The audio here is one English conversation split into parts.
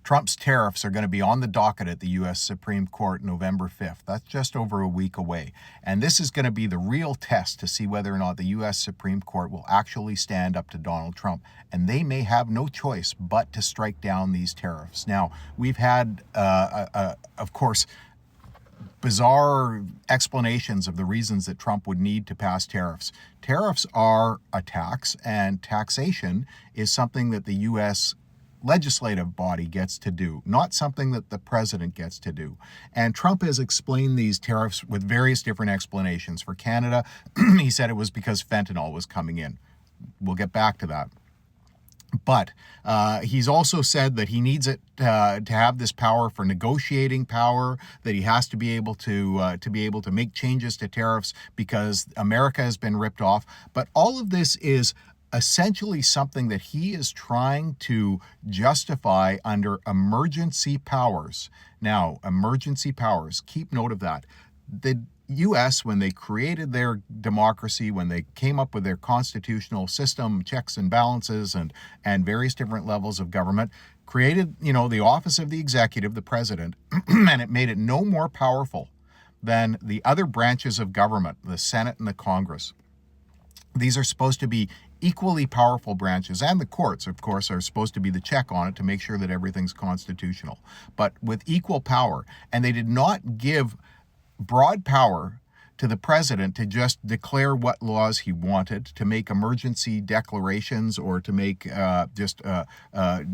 Trump's tariffs are going to be on the docket at the U.S. Supreme Court November 5th. That's just over a week away. And this is going to be the real test to see whether or not the U.S. Supreme Court will actually stand up to Donald Trump. And they may have no choice but to strike down these tariffs. Now, we've had, of course, bizarre explanations of the reasons that Trump would need to pass tariffs. Tariffs are a tax, and taxation is something that the U.S. legislative body gets to do, not something that the president gets to do. And Trump has explained these tariffs with various different explanations. For Canada, he said it was because fentanyl was coming in. We'll get back to that. But he's also said that he needs it to have this power for negotiating power, that he has to be able to make changes to tariffs because America has been ripped off. But all of this is essentially something that he is trying to justify under emergency powers. Now, emergency powers, keep note of that. The U.S., when they created their democracy, when they came up with their constitutional system, checks and balances, and various different levels of government, created, the office of the executive, the president, and it made it no more powerful than the other branches of government, the Senate and the Congress. These are supposed to be equally powerful branches, and the courts, of course, are supposed to be the check on it to make sure that everything's constitutional, but with equal power. And they did not give broad power to the president to just declare what laws he wanted, to make emergency declarations, or to make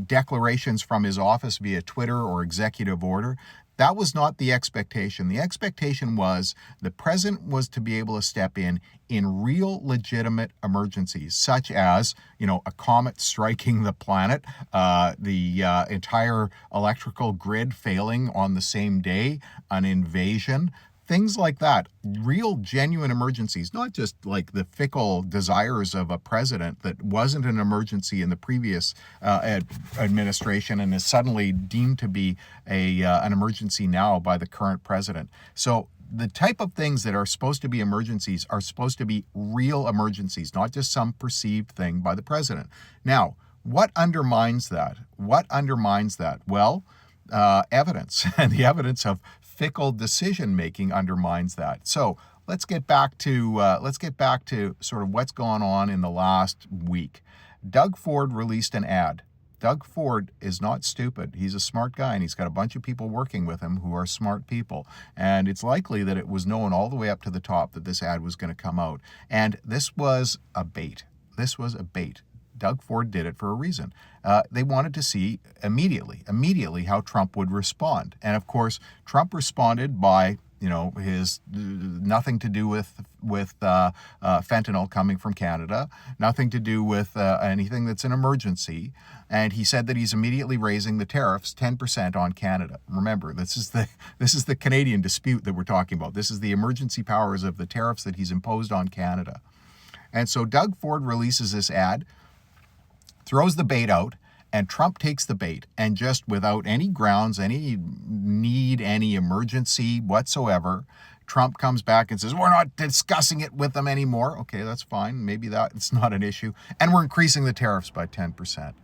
declarations from his office via Twitter or executive order. That was not the expectation. The expectation was the president was to be able to step in real legitimate emergencies, such as, a comet striking the planet, the entire electrical grid failing on the same day, an invasion, things like that. Real, genuine emergencies, not just like the fickle desires of a president that wasn't an emergency in the previous administration and is suddenly deemed to be an emergency now by the current president. So the type of things that are supposed to be emergencies are supposed to be real emergencies, not just some perceived thing by the president. Now, what undermines that? Well, evidence, and the evidence of fickle decision-making undermines that. So let's get back to sort of what's gone on in the last week. Doug Ford released an ad. Doug Ford is not stupid. He's a smart guy, and he's got a bunch of people working with him who are smart people. And it's likely that it was known all the way up to the top that this ad was going to come out. And this was a bait. Doug Ford did it for a reason. They wanted to see immediately how Trump would respond. And of course, Trump responded by, his nothing to do with fentanyl coming from Canada, nothing to do with anything that's an emergency. And he said that he's immediately raising the tariffs 10% on Canada. Remember, this is the Canadian dispute that we're talking about. This is the emergency powers of the tariffs that he's imposed on Canada. And so Doug Ford releases this ad, throws the bait out, and Trump takes the bait, and just without any grounds, any need, any emergency whatsoever, Trump comes back and says, we're not discussing it with them anymore. Okay, that's fine. Maybe it's not an issue. And we're increasing the tariffs by 10%.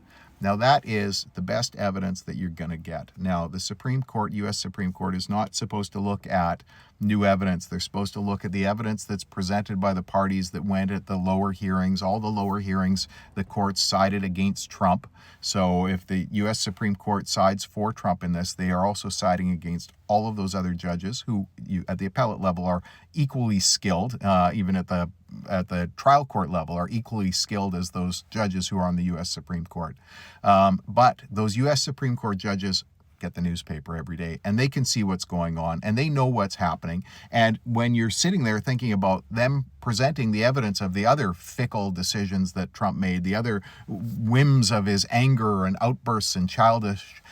Now, that is the best evidence that you're going to get. Now, the Supreme Court, U.S. Supreme Court, is not supposed to look at new evidence. They're supposed to look at the evidence that's presented by the parties that went at the lower hearings. All the lower hearings, the courts sided against Trump. So if the U.S. Supreme Court sides for Trump in this, they are also siding against all of those other judges who, at the appellate level, are equally skilled, even at the trial court level, are equally skilled as those judges who are on the U.S. Supreme Court. But those U.S. Supreme Court judges get the newspaper every day, and they can see what's going on, and they know what's happening. And when you're sitting there thinking about them presenting the evidence of the other fickle decisions that Trump made, the other whims of his anger and outbursts and childish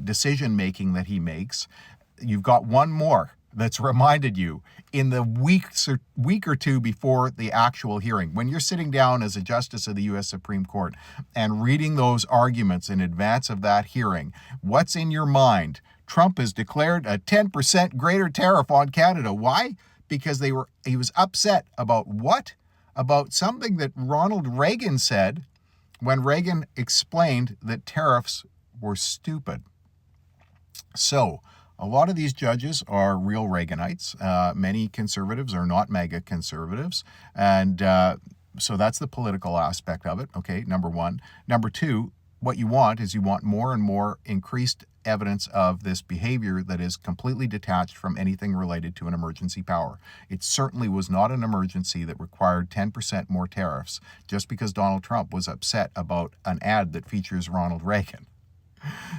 decision-making that he makes, you've got one more that's reminded you in the week or two before the actual hearing. When you're sitting down as a justice of the U.S. Supreme Court and reading those arguments in advance of that hearing, what's in your mind? Trump has declared a 10% greater tariff on Canada. Why? Because he was upset about what? About something that Ronald Reagan said when Reagan explained that tariffs were stupid. So, a lot of these judges are real Reaganites. Many conservatives are not mega conservatives. And so that's the political aspect of it. Okay, number one. Number two, what you want is you want more and more increased evidence of this behavior that is completely detached from anything related to an emergency power. It certainly was not an emergency that required 10% more tariffs just because Donald Trump was upset about an ad that features Ronald Reagan.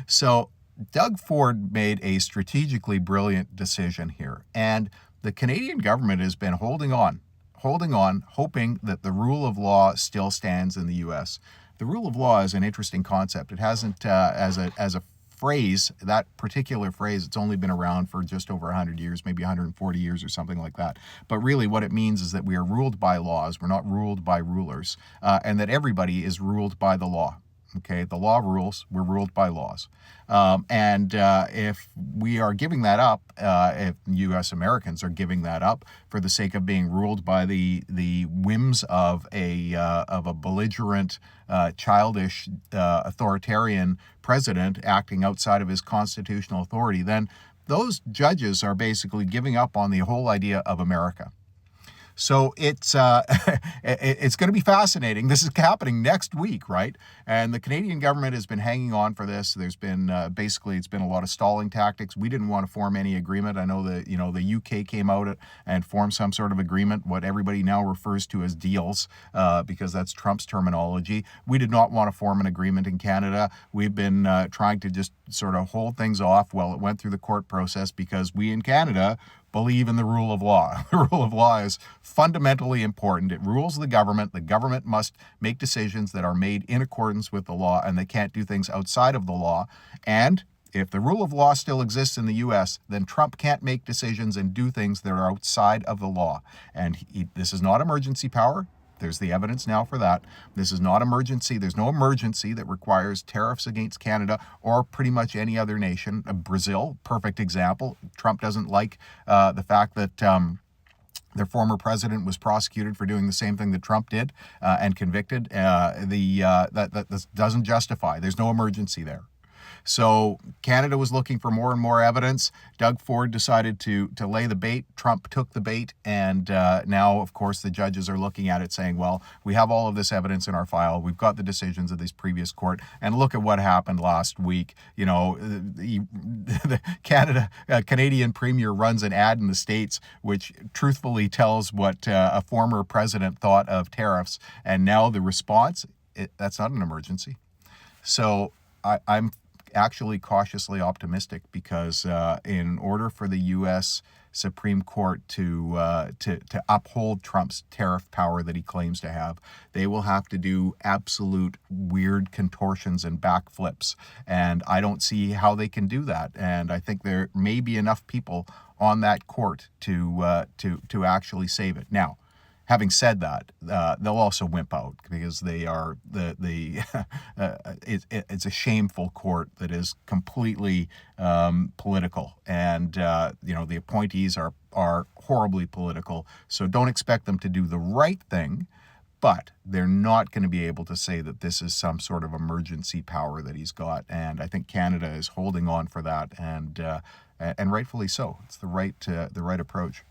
So Doug Ford made a strategically brilliant decision here. And the Canadian government has been holding on, hoping that the rule of law still stands in the U.S. The rule of law is an interesting concept. It hasn't, as a phrase, that particular phrase, it's only been around for just over 100 years, maybe 140 years or something like that. But really what it means is that we are ruled by laws. We're not ruled by rulers, and that everybody is ruled by the law. Okay, the law rules. We're ruled by laws, and if we are giving that up, if U.S. Americans are giving that up for the sake of being ruled by the whims of a belligerent, childish, authoritarian president acting outside of his constitutional authority, then those judges are basically giving up on the whole idea of America. So it's it's going to be fascinating. This is happening next week, right? And the Canadian government has been hanging on for this. There's been basically it's been a lot of stalling tactics. We didn't want to form any agreement. I know that the UK came out and formed some sort of agreement, what everybody now refers to as deals, because that's Trump's terminology. We did not want to form an agreement in Canada. We've been trying to just sort of hold things off while it went through the court process because we in Canada believe in the rule of law. The rule of law is fundamentally important. It rules the government. The government must make decisions that are made in accordance with the law, and they can't do things outside of the law. And if the rule of law still exists in the U.S., then Trump can't make decisions and do things that are outside of the law. And this is not emergency power. There's the evidence now for that. This is not emergency. There's no emergency that requires tariffs against Canada or pretty much any other nation. Brazil, perfect example. Trump doesn't like the fact that their former president was prosecuted for doing the same thing that Trump did and convicted. That doesn't justify. There's no emergency there. So Canada was looking for more and more evidence. Doug Ford decided to lay the bait. Trump took the bait. And now, of course, the judges are looking at it saying, well, we have all of this evidence in our file. We've got the decisions of this previous court. And look at what happened last week. The Canadian premier runs an ad in the States, which truthfully tells what a former president thought of tariffs. And now the response, that's not an emergency. So I'm actually cautiously optimistic because in order for the U.S. Supreme Court to uphold Trump's tariff power that he claims to have, they will have to do absolute weird contortions and backflips, and I don't see how they can do that. And I think there may be enough people on that court to actually save it. Now, having said that, they'll also wimp out because they are it's a shameful court that is completely political, and the appointees are horribly political. So don't expect them to do the right thing, but they're not going to be able to say that this is some sort of emergency power that he's got. And I think Canada is holding on for that, and rightfully so. It's the right approach.